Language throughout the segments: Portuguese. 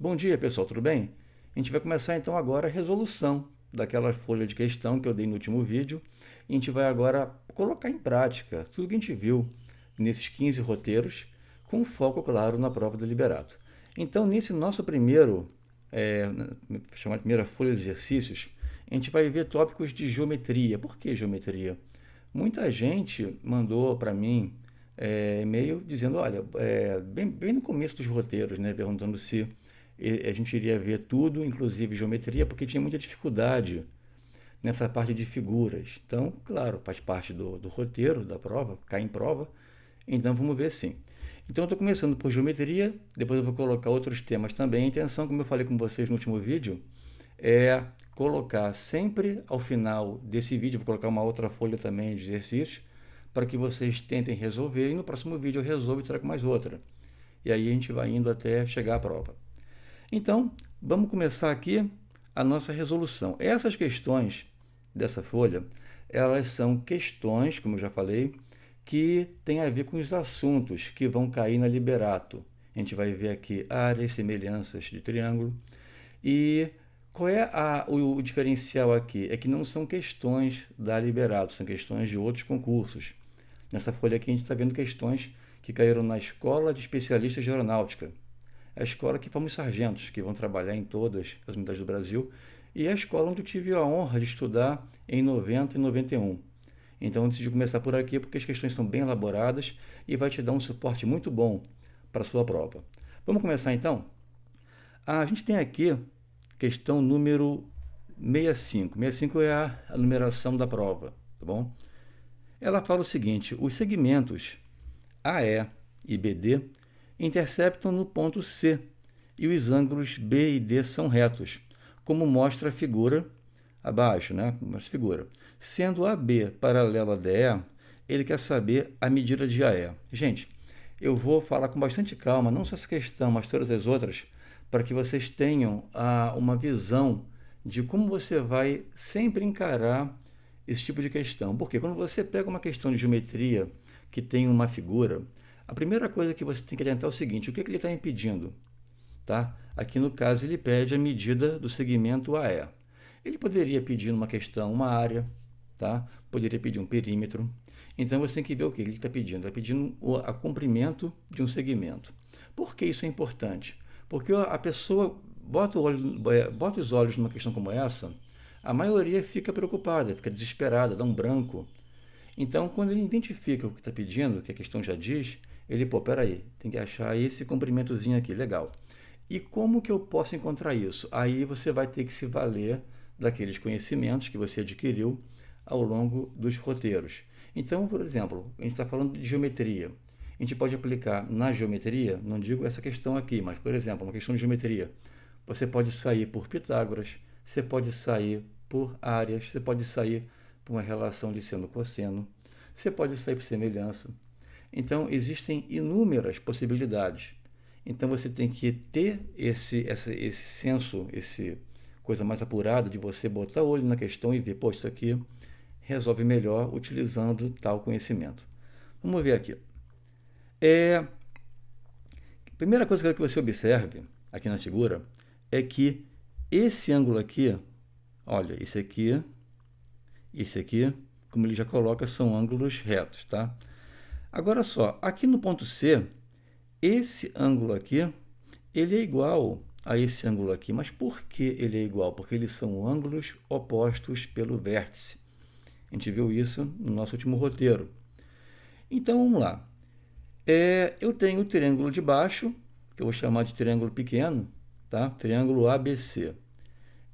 Bom dia, pessoal, tudo bem? A gente vai começar então agora a resolução daquela folha de questão que eu dei no último vídeo. E a gente vai agora colocar em prática tudo que a gente viu nesses 15 roteiros, com foco, claro, na prova do Liberato. Então, nesse nosso primeiro, chamada primeira folha de exercícios, a gente vai ver tópicos de geometria. Por que geometria? Muita gente mandou para mim e-mail dizendo, olha, bem no começo dos roteiros, né, perguntando se a gente iria ver tudo, inclusive geometria, porque tinha muita dificuldade nessa parte de figuras. Então, claro, faz parte do roteiro da prova, cai em prova, então vamos ver sim. Então eu estou começando por geometria, depois eu vou colocar outros temas também. A intenção, como eu falei com vocês no último vídeo, é colocar sempre ao final desse vídeo, vou colocar uma outra folha também de exercícios, para que vocês tentem resolver, e no próximo vídeo eu resolvo e trago mais outra. E aí a gente vai indo até chegar à prova. Então, vamos começar aqui a nossa resolução. Essas questões dessa folha, elas são questões, como eu já falei, que têm a ver com os assuntos que vão cair na Liberato. A gente vai ver aqui áreas, semelhanças de triângulo. E qual é o diferencial aqui? É que não são questões da Liberato, são questões de outros concursos. Nessa folha aqui a gente está vendo questões que caíram na Escola de Especialistas de Aeronáutica, a escola que forma os sargentos, que vão trabalhar em todas as unidades do Brasil, e a escola onde eu tive a honra de estudar em 90 e 91. Então eu decidi começar por aqui porque as questões são bem elaboradas e vai te dar um suporte muito bom para a sua prova. Vamos começar então? A gente tem aqui questão número 65. 65 é a numeração da prova, tá bom? Ela fala o seguinte: os segmentos AE e BD interceptam no ponto C e os ângulos B e D são retos, como mostra a figura abaixo, né? Mostra a figura. Sendo AB paralela a DE, ele quer saber a medida de AE. Gente, eu vou falar com bastante calma, não só essa questão, mas todas as outras, para que vocês tenham uma visão de como você vai sempre encarar esse tipo de questão. Porque quando você pega uma questão de geometria que tem uma figura, a primeira coisa que você tem que atentar é o seguinte: o que ele está impedindo? Tá? Aqui no caso ele pede a medida do segmento AE. Ele poderia pedir numa questão uma área, tá? Poderia pedir um perímetro. Então você tem que ver o que ele está pedindo. Está pedindo o comprimento de um segmento. Por que isso é importante? Porque a pessoa bota os olhos numa questão como essa, a maioria fica preocupada, fica desesperada, dá um branco. Então, quando ele identifica o que está pedindo, que a questão já diz, ele, peraí, tem que achar esse comprimentozinho aqui, legal. E como que eu posso encontrar isso? Aí você vai ter que se valer daqueles conhecimentos que você adquiriu ao longo dos roteiros. Então, por exemplo, a gente está falando de geometria. A gente pode aplicar na geometria, não digo essa questão aqui, mas, por exemplo, uma questão de geometria. Você pode sair por Pitágoras, você pode sair por áreas, você pode sair por uma relação de seno-cosseno, você pode sair por semelhança. Então, existem inúmeras possibilidades. Então, você tem que ter esse senso, essa coisa mais apurada de você botar o olho na questão e ver, isso aqui resolve melhor utilizando tal conhecimento. Vamos ver aqui. A primeira coisa que eu quero que você observe aqui na figura é que esse ângulo aqui, olha, esse aqui, como ele já coloca, são ângulos retos, tá? Agora só, aqui no ponto C, esse ângulo aqui, ele é igual a esse ângulo aqui. Mas por que ele é igual? Porque eles são ângulos opostos pelo vértice. A gente viu isso no nosso último roteiro. Então, vamos lá. Eu tenho o triângulo de baixo, que eu vou chamar de triângulo pequeno, tá? Triângulo ABC.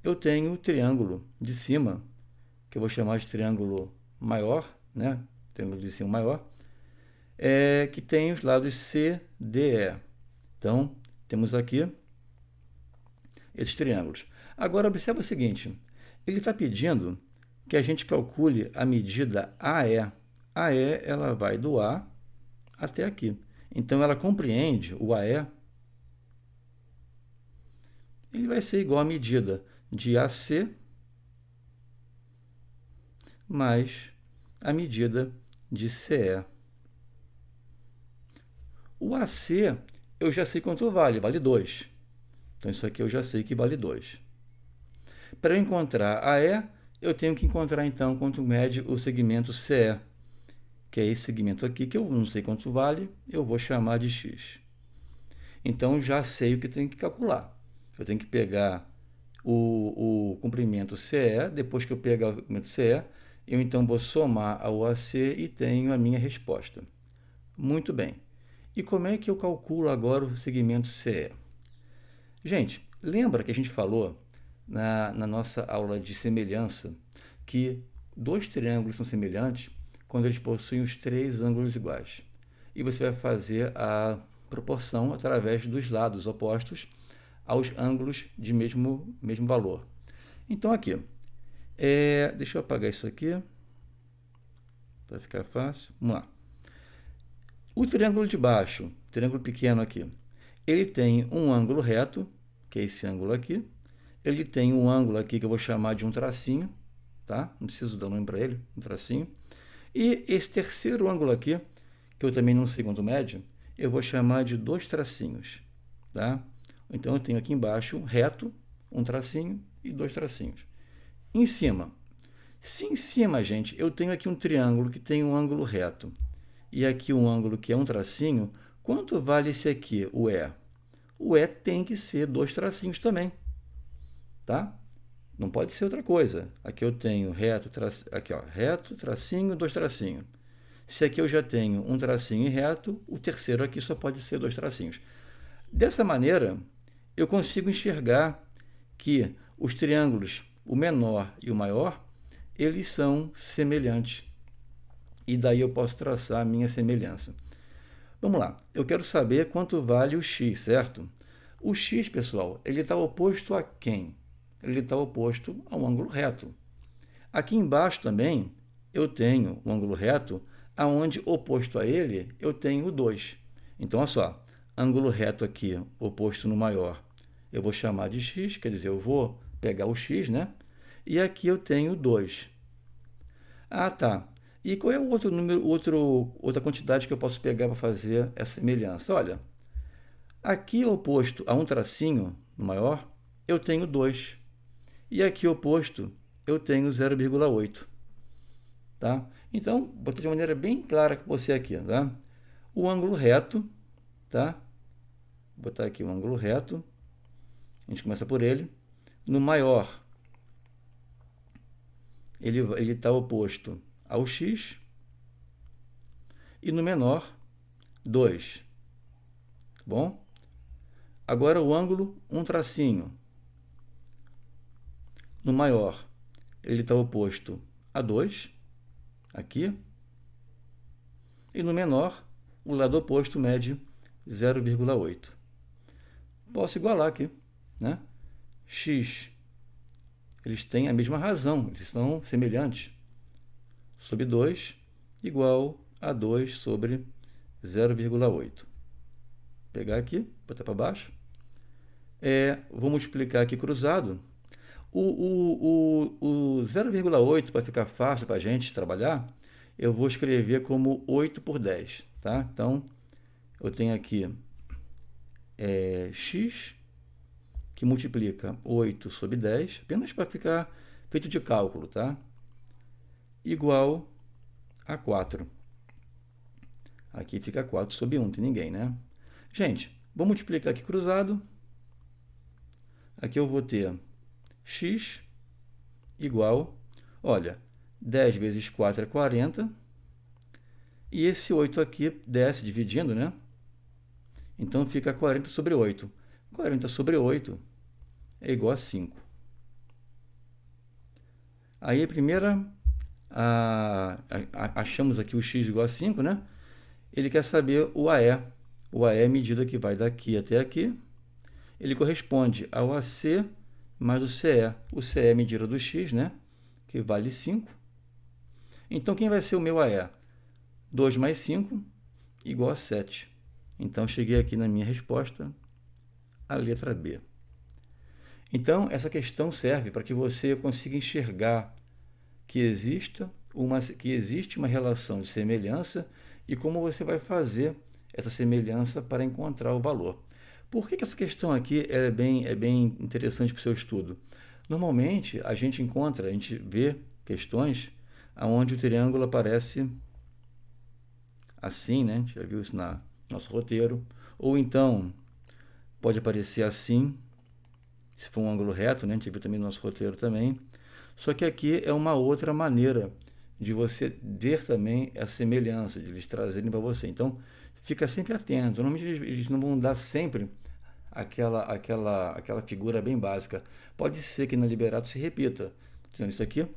Eu tenho o triângulo de cima, que eu vou chamar de triângulo maior, né? Triângulo de cima maior, que tem os lados C, D, E. Então, temos aqui esses triângulos. Agora, observa o seguinte, ele está pedindo que a gente calcule a medida AE. AE, ela vai do A até aqui. Então, ela compreende o AE, ele vai ser igual à medida de AC mais a medida de CE. O AC, eu já sei quanto vale 2. Então, isso aqui eu já sei que vale 2. Para eu encontrar AE, eu tenho que encontrar, então, quanto mede o segmento CE, que é esse segmento aqui, que eu não sei quanto vale, eu vou chamar de X. Então, já sei o que eu tenho que calcular. Eu tenho que pegar o comprimento CE, depois que eu pegar o comprimento CE, eu então vou somar ao AC e tenho a minha resposta. Muito bem. E como é que eu calculo agora o segmento CE? Gente, lembra que a gente falou na nossa aula de semelhança que dois triângulos são semelhantes quando eles possuem os três ângulos iguais. E você vai fazer a proporção através dos lados opostos aos ângulos de mesmo valor. Então, aqui, deixa eu apagar isso aqui, para ficar fácil. Vamos lá. O triângulo de baixo, triângulo pequeno aqui, ele tem um ângulo reto, que é esse ângulo aqui. Ele tem um ângulo aqui que eu vou chamar de um tracinho, tá? Não preciso dar nome para ele, um tracinho. E esse terceiro ângulo aqui, que eu também não sei quanto mede, eu vou chamar de dois tracinhos, tá? Então, eu tenho aqui embaixo um reto, um tracinho e dois tracinhos. Em cima, se em cima, gente, eu tenho aqui um triângulo que tem um ângulo reto e aqui um ângulo que é um tracinho, quanto vale esse aqui, o E? O E tem que ser dois tracinhos também, tá? Não pode ser outra coisa. Aqui eu tenho reto, aqui ó, reto, tracinho, dois tracinhos. Se aqui eu já tenho um tracinho e reto, o terceiro aqui só pode ser dois tracinhos. Dessa maneira, eu consigo enxergar que os triângulos, o menor e o maior, eles são semelhantes. E daí eu posso traçar a minha semelhança. Vamos lá, eu quero saber quanto vale o x, certo? O x, pessoal, ele está oposto a quem? Ele está oposto a um ângulo reto. Aqui embaixo também eu tenho um ângulo reto, aonde oposto a ele eu tenho o 2. Então, olha só, ângulo reto aqui, oposto no maior, eu vou chamar de x, quer dizer, eu vou pegar o x, né? E aqui eu tenho 2. Ah, tá. E qual é o outro número, outra quantidade que eu posso pegar para fazer essa semelhança? Olha, aqui oposto a um tracinho no maior, eu tenho 2. E aqui oposto, eu tenho 0,8. Tá? Então, botei de maneira bem clara com você aqui. Tá? O ângulo reto, tá? Vou botar aqui o ângulo reto. A gente começa por ele. No maior, ele está oposto ao x. E no menor, 2. Tá bom? Agora o ângulo, um tracinho. No maior, ele está oposto a 2, aqui. E no menor, o lado oposto mede 0,8. Posso igualar aqui, né? X, eles têm a mesma razão, eles são semelhantes. Sobre 2 igual a 2 sobre 0,8. Vou pegar aqui, botar para baixo. Vou multiplicar aqui cruzado. O 0,8, para ficar fácil para a gente trabalhar, eu vou escrever como 8 por 10. Tá? Então, eu tenho aqui x, que multiplica 8 sobre 10, apenas para ficar feito de cálculo, tá? Igual a 4. Aqui fica 4 sobre 1, tem ninguém, né? Gente, vou multiplicar aqui cruzado. Aqui eu vou ter x igual, olha, 10 vezes 4 é 40. E esse 8 aqui desce dividindo, né? Então fica 40 sobre 8. 40 sobre 8 é igual a 5. Aí a primeira, achamos aqui o x igual a 5, né? Ele quer saber o AE. O AE é a medida que vai daqui até aqui. Ele corresponde ao AC mais o CE. O CE é a medida do x, né? Que vale 5. Então, quem vai ser o meu AE? 2 mais 5 igual a 7. Então, cheguei aqui na minha resposta, a letra B. Então, essa questão serve para que você consiga enxergar que existe uma relação de semelhança e como você vai fazer essa semelhança para encontrar o valor. Por que essa questão aqui é bem interessante para o seu estudo? Normalmente, a gente vê questões onde o triângulo aparece assim, né? A gente já viu isso no nosso roteiro. Ou então, pode aparecer assim, se for um ângulo reto, né? A gente viu também no nosso roteiro também. Só que aqui é uma outra maneira de você ver também a semelhança, de eles trazerem para você. Então, fica sempre atento. Normalmente eles não vão dar sempre aquela figura bem básica. Pode ser que na Liberato se repita. Então, isso aqui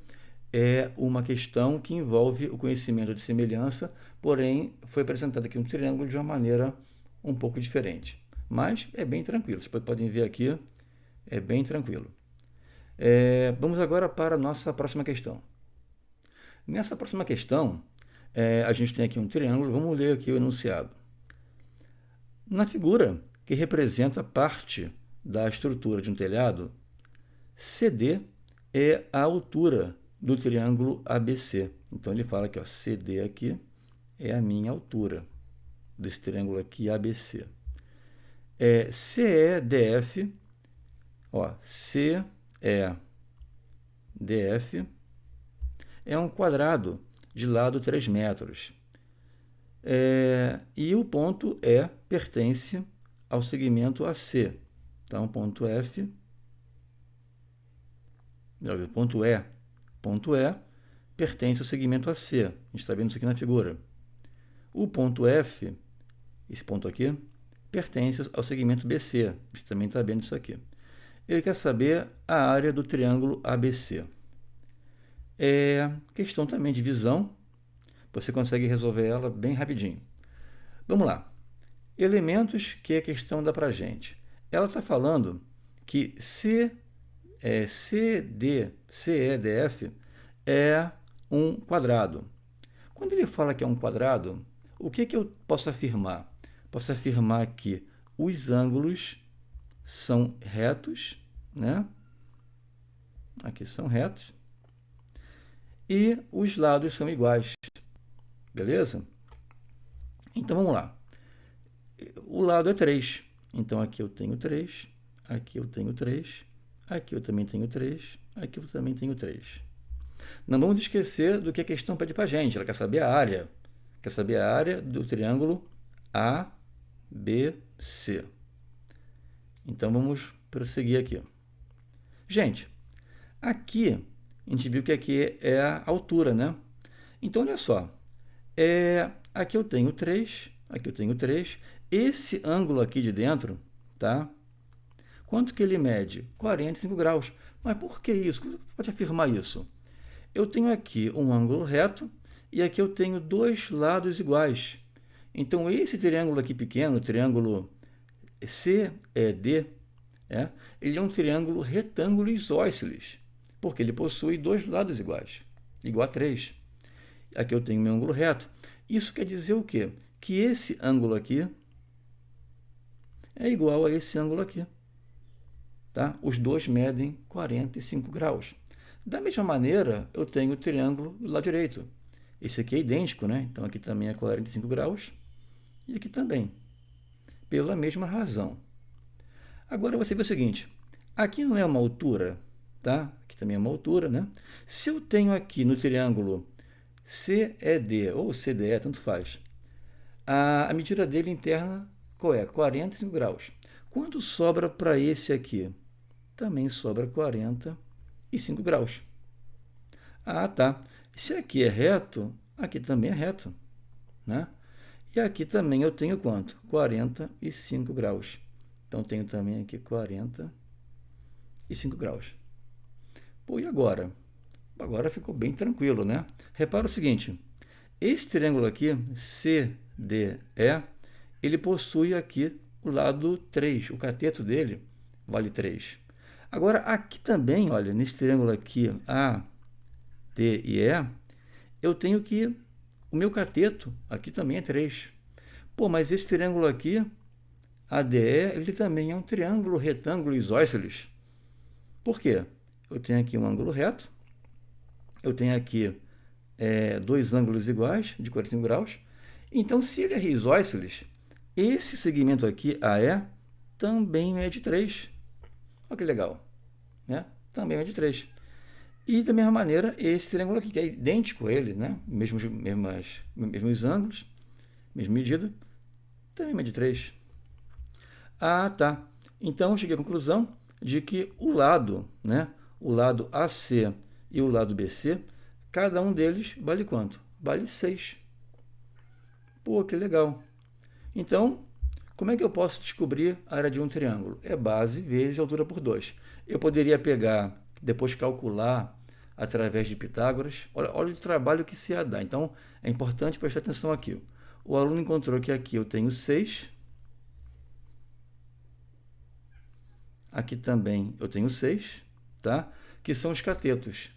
é uma questão que envolve o conhecimento de semelhança, porém foi apresentado aqui um triângulo de uma maneira um pouco diferente. Mas é bem tranquilo. Vocês podem ver aqui, é bem tranquilo. Vamos agora para a nossa próxima questão. Nessa próxima questão, a gente tem aqui um triângulo. Vamos ler aqui o enunciado. Na figura que representa parte da estrutura de um telhado, CD é a altura do triângulo ABC. Então ele fala que ó, CD aqui é a minha altura desse triângulo aqui ABC. CEDF, ó, CEDF é um quadrado de lado 3 metros. E o ponto E pertence ao segmento AC. Então, ponto E pertence ao segmento AC. A gente está vendo isso aqui na figura. O ponto F, esse ponto aqui, pertence ao segmento BC. A gente também está vendo isso aqui. Ele quer saber a área do triângulo ABC. Questão também de visão. Você consegue resolver ela bem rapidinho. Vamos lá. Elementos que a questão dá para a gente. Ela está falando que CEDF é um quadrado. Quando ele fala que é um quadrado, o que eu posso afirmar? Posso afirmar que os ângulos são retos, né? Aqui são retos. E os lados são iguais. Beleza? Então vamos lá. O lado é 3. Então aqui eu tenho 3, aqui eu tenho 3, aqui eu também tenho 3, aqui eu também tenho 3. Não vamos esquecer do que a questão pede para a gente. Ela quer saber a área. Quer saber a área do triângulo ABC. Então vamos prosseguir aqui. Gente, aqui a gente viu que aqui é a altura, né? Então olha só. Aqui eu tenho 3, aqui eu tenho 3. Esse ângulo aqui de dentro, tá? Quanto que ele mede? 45 graus. Mas por que isso? Como você pode afirmar isso? Eu tenho aqui um ângulo reto e aqui eu tenho dois lados iguais. Então, esse triângulo aqui pequeno, o triângulo CED, ele é um triângulo retângulo isósceles, porque ele possui dois lados iguais, igual a 3. Aqui eu tenho meu ângulo reto. Isso quer dizer o quê? Que esse ângulo aqui é igual a esse ângulo aqui. Tá? Os dois medem 45 graus. Da mesma maneira, eu tenho o triângulo do lado direito. Esse aqui é idêntico, né? Então aqui também é 45 graus e aqui também, pela mesma razão. Agora você vê o seguinte, aqui não é uma altura, tá? Aqui também é uma altura, né? Se eu tenho aqui no triângulo CED ou CDE, tanto faz, a medida dele interna qual é? 45 graus. Quanto sobra para esse aqui? Também sobra 45 graus. Ah, tá. Se aqui é reto, aqui também é reto, né? E aqui também eu tenho quanto? 45 graus. Então, tenho também aqui 45 graus. Pô, e agora? Agora ficou bem tranquilo, né? Repara o seguinte, esse triângulo aqui, CDE, ele possui aqui o lado 3, o cateto dele vale 3. Agora, aqui também, olha, nesse triângulo aqui, A, D e E, eu tenho que o meu cateto aqui também é 3. Pô, mas esse triângulo aqui, ADE, ele também é um triângulo retângulo isósceles. Por quê? Eu tenho aqui um ângulo reto, eu tenho aqui dois ângulos iguais, de 45 graus. Então, se ele é isósceles, esse segmento aqui, AE, também mede 3. Olha que legal, né? Também mede 3. E da mesma maneira, esse triângulo aqui, que é idêntico a ele, né? Mesmos ângulos, mesma medida, também mede 3. Ah, tá. Então, eu cheguei à conclusão de que o lado, né? O lado AC e o lado BC, cada um deles vale quanto? Vale 6. Pô, que legal. Então, como é que eu posso descobrir a área de um triângulo? É base vezes altura por 2. Eu poderia pegar, depois calcular através de Pitágoras. Olha o trabalho que se ia dar. Então, é importante prestar atenção aqui. O aluno encontrou que aqui eu tenho 6. Aqui também eu tenho 6, tá? Que são os catetos.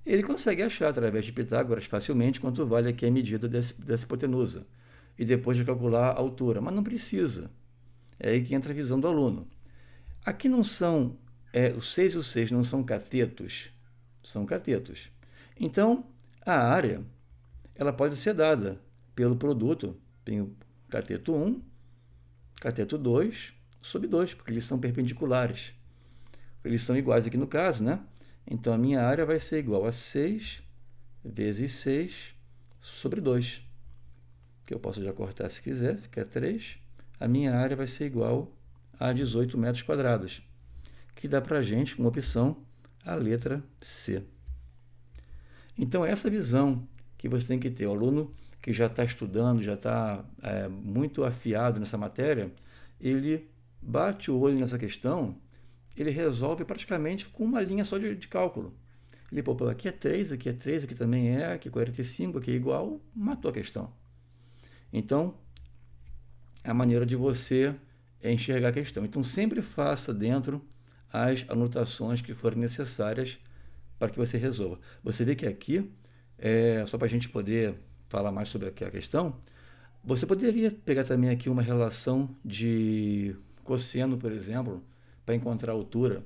Ele consegue achar, através de Pitágoras, facilmente quanto vale aqui a medida dessa hipotenusa. E depois de calcular a altura. Mas não precisa. É aí que entra a visão do aluno. Aqui não são, os 6 e os 6 não são catetos, são catetos. Então, a área, ela pode ser dada pelo produto, tem o cateto 1, cateto 2, sobre 2, porque eles são perpendiculares. Eles são iguais aqui no caso, né? Então, a minha área vai ser igual a 6 vezes 6 sobre 2. Que eu posso já cortar se quiser, fica 3. A minha área vai ser igual a 18 metros quadrados, que dá para a gente, como opção, a letra C. Então, essa visão que você tem que ter, o aluno que já está estudando, já está muito afiado nessa matéria, ele bate o olho nessa questão, ele resolve praticamente com uma linha só de cálculo. Ele, pô, aqui é 3, aqui é 3, aqui também é, aqui é 45, aqui é igual, matou a questão. Então, é a maneira de você enxergar a questão. Então, sempre faça dentro as anotações que forem necessárias para que você resolva. Você vê que aqui, só para a gente poder falar mais sobre a questão, você poderia pegar também aqui uma relação de cosseno, por exemplo, para encontrar a altura.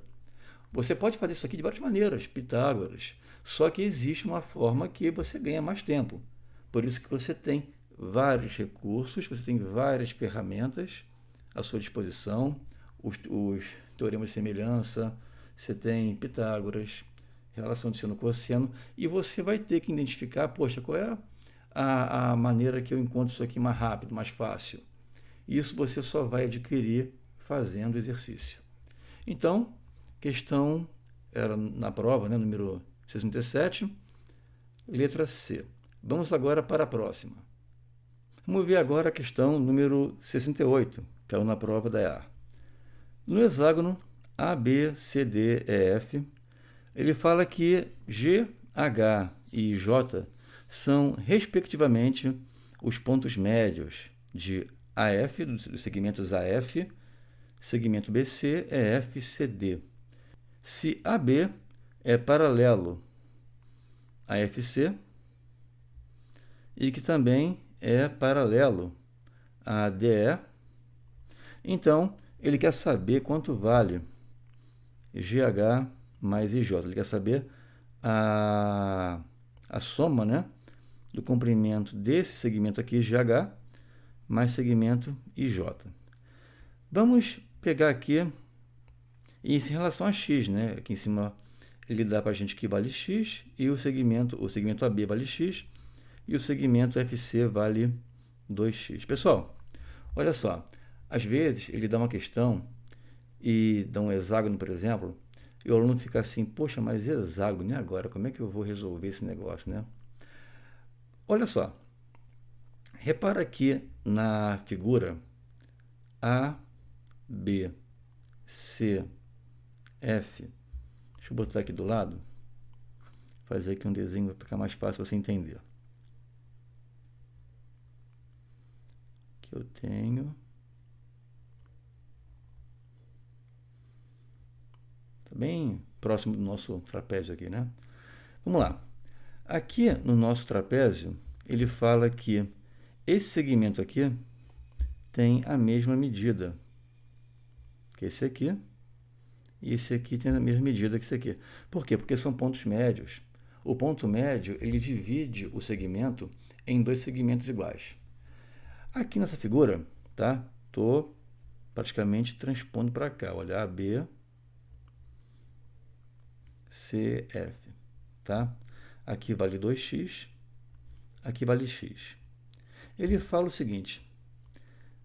Você pode fazer isso aqui de várias maneiras, Pitágoras, só que existe uma forma que você ganha mais tempo. Por isso que você tem vários recursos, você tem várias ferramentas à sua disposição, os teoremas de semelhança, você tem Pitágoras, relação de seno-cosseno, e você vai ter que identificar, poxa, qual é a maneira que eu encontro isso aqui mais rápido, mais fácil. Isso você só vai adquirir fazendo exercício. Então, questão era na prova, né, número 67, letra C. Vamos agora para a próxima. Vamos ver agora a questão número 68, que é na prova da EA. No hexágono A, B, C, D, E, F, ele fala que G, H e J são, respectivamente, os pontos médios de AF, dos segmentos AF, segmento BC, EF, CD. Se AB é paralelo a FC e que também é paralelo a DE, então ele quer saber quanto vale GH mais IJ. Ele quer saber a soma, né, do comprimento desse segmento aqui, GH, mais segmento IJ. Vamos pegar aqui, e em relação a x, né, aqui em cima ele dá para a gente que vale x, e o segmento AB vale x, e o segmento FC vale 2x. Pessoal, olha só, às vezes ele dá uma questão e dá um hexágono, por exemplo, e o aluno fica assim, poxa, mas hexágono, e agora? Como é que eu vou resolver esse negócio, né? Olha só, repara aqui na figura A, B, C, F. Deixa eu botar aqui do lado, fazer aqui um desenho para ficar mais fácil você entender. Aqui eu tenho... Está bem próximo do nosso trapézio aqui, né? Vamos lá. Aqui no nosso trapézio, ele fala que esse segmento aqui tem a mesma medida que esse aqui, e esse aqui tem a mesma medida que esse aqui. Por quê? Porque são pontos médios. O ponto médio, ele divide o segmento em dois segmentos iguais. Aqui nessa figura, tá? Estou praticamente transpondo para cá. Olha, AB, CF, tá? Aqui vale 2x, aqui vale x. Ele fala o seguinte,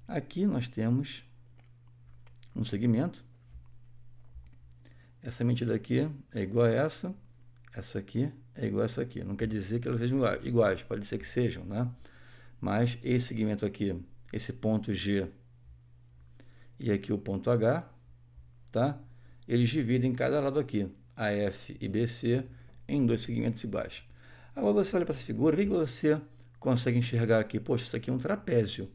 aqui nós temos um segmento, essa medida aqui é igual a essa aqui é igual a essa aqui. Não quer dizer que elas sejam iguais, pode ser que sejam, né? Mas esse segmento aqui, esse ponto G e aqui o ponto H, tá? Eles dividem cada lado aqui, AF e BC, em dois segmentos iguais. Agora você olha para essa figura, o que você consegue enxergar aqui? Poxa, isso aqui é um trapézio.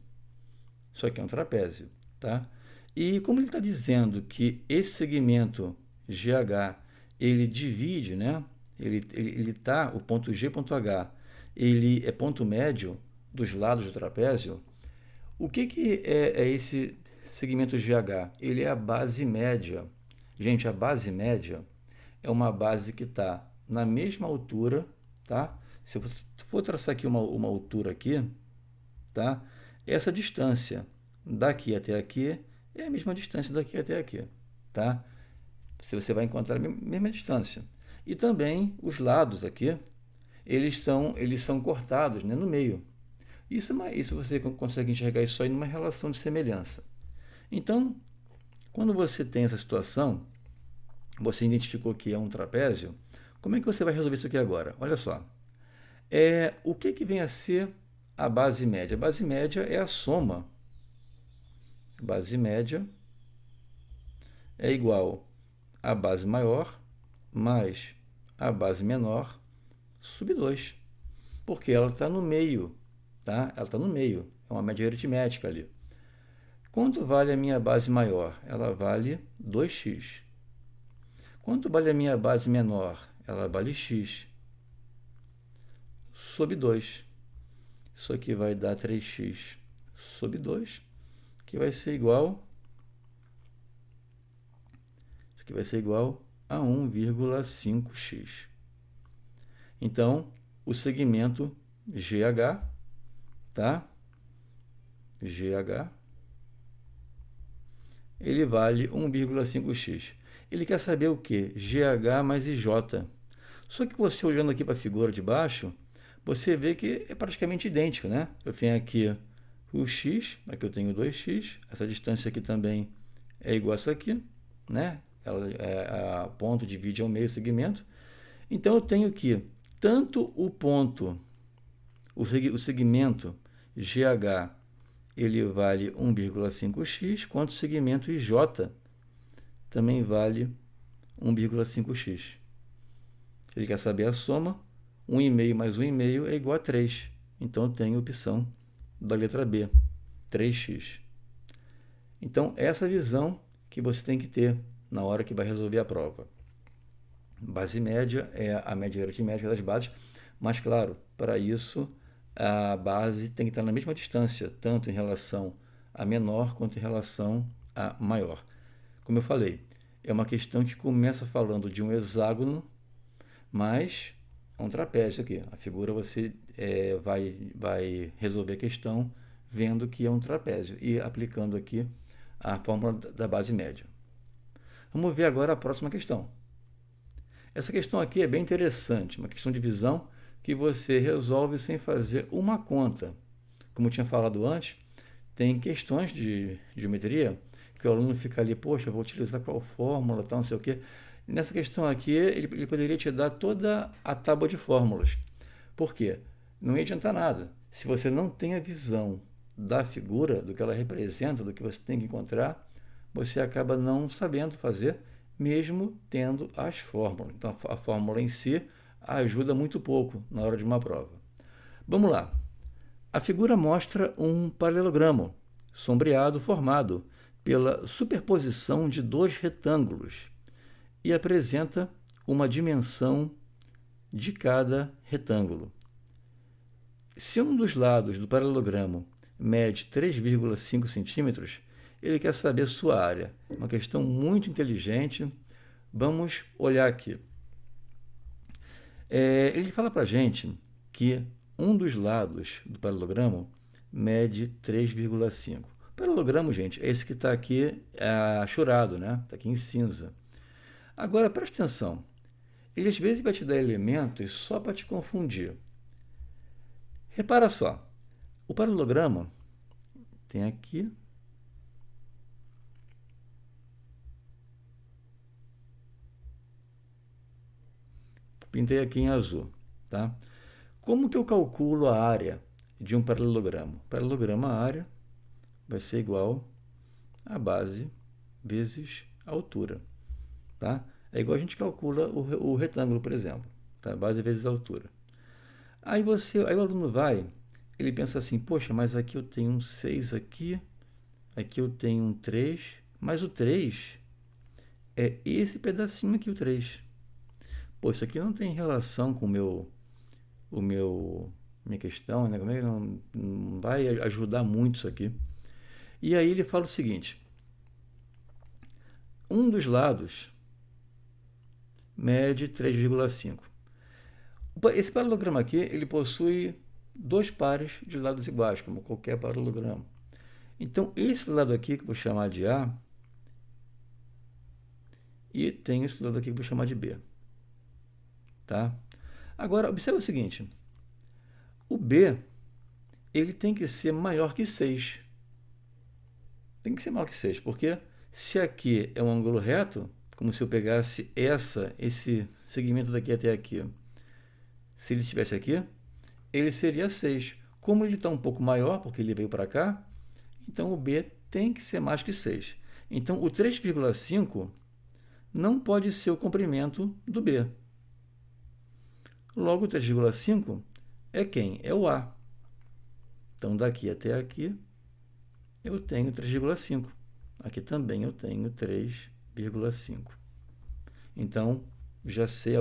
Isso aqui é um trapézio, tá? E como ele está dizendo que esse segmento GH, ele divide, né? Ele tá, o ponto G, ponto H, ele é ponto médio dos lados do trapézio. O que é esse segmento GH? Ele é a base média. Gente, a base média é uma base que está na mesma altura, tá? Se eu for traçar aqui uma altura aqui, tá? Essa distância daqui até aqui é a mesma distância daqui até aqui, tá? Se você vai encontrar a mesma distância. E também os lados aqui, eles são cortados, né, no meio. Isso você consegue enxergar isso aí numa relação de semelhança. Então, quando você tem essa situação, você identificou que é um trapézio, como é que você vai resolver isso aqui agora? Olha só. O que vem a ser a base média? A base média é a soma. A base média é igual à base maior mais a base menor sub 2. Porque ela está no meio, tá? Ela está no meio. É uma média aritmética ali. Quanto vale a minha base maior? Ela vale 2x. Quanto vale a minha base menor? Ela vale x sobre 2. Isso aqui vai dar 3x sobre 2, que vai ser igual, isso aqui vai ser igual a 1,5x. Então, o segmento GH, tá? GH, ele vale 1,5x. Ele quer saber o que? GH mais IJ. Só que você olhando aqui para a figura de baixo, você vê que é praticamente idêntico, né? Eu tenho aqui o x, aqui eu tenho 2x, essa distância aqui também é igual a essa aqui, né? Ela a ponto divide ao meio o segmento. Então eu tenho que tanto o ponto, o segmento GH, ele vale 1,5x, quanto o segmento IJ também vale 1,5x. Ele quer saber a soma, 1,5 mais 1,5 é igual a 3. Então, eu tenho a opção da letra B, 3x. Então, essa visão que você tem que ter na hora que vai resolver a prova. Base média é a média aritmética das bases, mas, claro, para isso, a base tem que estar na mesma distância, tanto em relação a menor quanto em relação a maior. Como eu falei, é uma questão que começa falando de um hexágono, mas é um trapézio aqui. A figura você vai resolver a questão vendo que é um trapézio e aplicando aqui a fórmula da base média. Vamos ver agora a próxima questão. Essa questão aqui é bem interessante, uma questão de visão que você resolve sem fazer uma conta. Como eu tinha falado antes, tem questões de geometria que o aluno fica ali, poxa, vou utilizar qual fórmula, tal, não sei o quê. Nessa questão aqui, ele poderia te dar toda a tábua de fórmulas. Por quê? Não ia adiantar nada. Se você não tem a visão da figura, do que ela representa, do que você tem que encontrar, você acaba não sabendo fazer, mesmo tendo as fórmulas. Então, a fórmula em si ajuda muito pouco na hora de uma prova. Vamos lá. A figura mostra um paralelogramo sombreado formado pela superposição de dois retângulos e apresenta uma dimensão de cada retângulo. Se um dos lados do paralelogramo mede 3,5 centímetros, ele quer saber sua área. Uma questão muito inteligente. Vamos olhar aqui. Ele fala para a gente que um dos lados do paralelogramo mede 3,5. paralelogramo, gente, é esse que está aqui achurado, né? Está aqui em cinza. Agora, presta atenção. Ele às vezes vai te dar elementos só para te confundir. Repara só. O paralelogramo tem aqui. Pintei aqui em azul, tá? Como que eu calculo a área de um paralelogramo? Paralelogramo a área vai ser igual a base vezes a altura, tá? É igual a gente calcula o retângulo, por exemplo, tá? Base vezes a altura. Aí o aluno vai, ele pensa assim, poxa, mas aqui eu tenho um 6 aqui eu tenho um 3, mas o 3 é esse pedacinho aqui, o 3. Pô, isso aqui não tem relação com minha questão, né? Como é que não vai ajudar muito isso aqui? E aí ele fala o seguinte: um dos lados mede 3,5. Esse paralelogramo aqui, ele possui dois pares de lados iguais, como qualquer paralelogramo. Então, esse lado aqui que eu vou chamar de A, e tem esse lado aqui que eu vou chamar de B. Tá? Agora, observe o seguinte. O B, ele tem que ser maior que 6. Tem que ser maior que 6, porque se aqui é um ângulo reto, como se eu pegasse esse segmento daqui até aqui, se ele estivesse aqui, ele seria 6. Como ele está um pouco maior, porque ele veio para cá, então o B tem que ser mais que 6. Então, o 3,5 não pode ser o comprimento do B. Logo, o 3,5 é quem? É o A. Então, daqui até aqui, eu tenho 3,5. Aqui também eu tenho 3,5. Então, já sei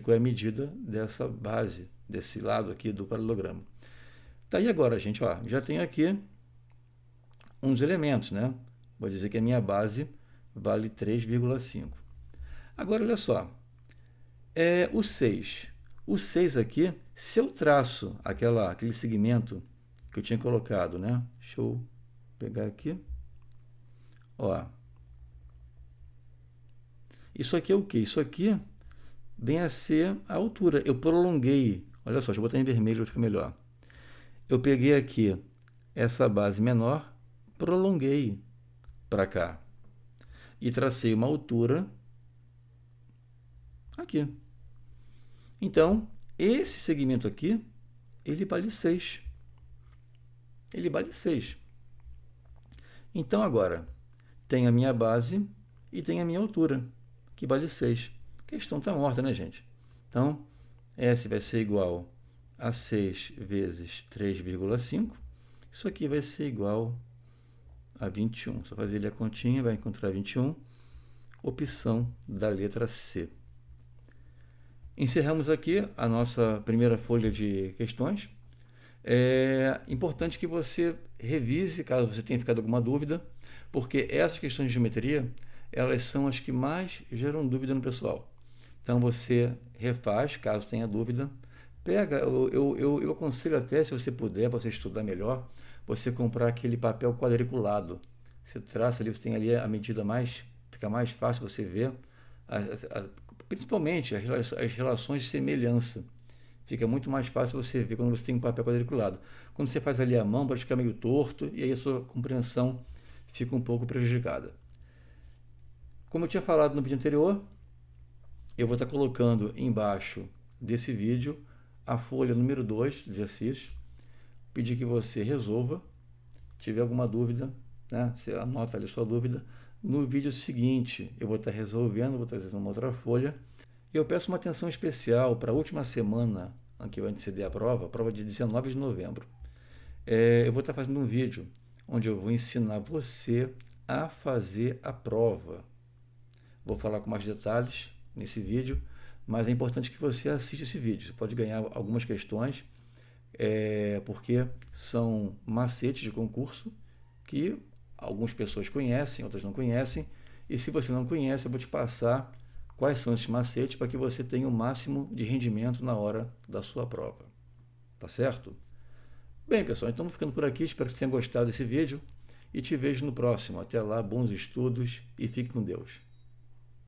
qual é a medida dessa base, desse lado aqui do paralelogramo. Tá, e agora, gente, ó, já tenho aqui uns elementos, né? Vou dizer que a minha base vale 3,5. Agora, olha só. O 6. O 6 aqui, se eu traço aquele segmento que eu tinha colocado, né? Deixa eu pegar aqui. Ó. Isso aqui é o quê? Isso aqui vem a ser a altura. Eu prolonguei. Olha só, deixa eu botar em vermelho para ficar melhor. Eu peguei aqui essa base menor, prolonguei para cá. E tracei uma altura aqui. Então, esse segmento aqui, ele vale 6. Ele vale 6. Então, agora, tem a minha base e tem a minha altura, que vale 6. A questão está morta, né, gente? Então, S vai ser igual a 6 vezes 3,5. Isso aqui vai ser igual a 21. Só fazer ali a continha, vai encontrar 21. Opção da letra C. Encerramos aqui a nossa primeira folha de questões. É importante que você revise, caso você tenha ficado alguma dúvida, porque essas questões de geometria, elas são as que mais geram dúvida no pessoal. Então, você refaz, caso tenha dúvida. Eu aconselho até, se você puder, para você estudar melhor, você comprar aquele papel quadriculado. Você traça ali, você tem ali a medida fica mais fácil você ver, principalmente as relações de semelhança. Fica muito mais fácil você ver quando você tem um papel quadriculado. Quando você faz ali a mão, pode ficar meio torto e aí a sua compreensão fica um pouco prejudicada. Como eu tinha falado no vídeo anterior, eu vou estar colocando embaixo desse vídeo a folha número 2 de exercícios. Pedir que você resolva. Se tiver alguma dúvida, né, você anota ali sua dúvida. No vídeo seguinte, eu vou estar resolvendo, vou trazer uma outra folha. E eu peço uma atenção especial para a última semana que vai anteceder a prova de 19 de novembro. Eu vou estar fazendo um vídeo onde eu vou ensinar você a fazer a prova. Vou falar com mais detalhes nesse vídeo, mas é importante que você assista esse vídeo. Você pode ganhar algumas questões, porque são macetes de concurso que algumas pessoas conhecem, outras não conhecem. E se você não conhece, eu vou te passar quais são esses macetes para que você tenha o máximo de rendimento na hora da sua prova. Tá certo? Bem, pessoal, então vamos ficando por aqui. Espero que você tenha gostado desse vídeo. e te vejo no próximo. Até lá, bons estudos e fique com Deus.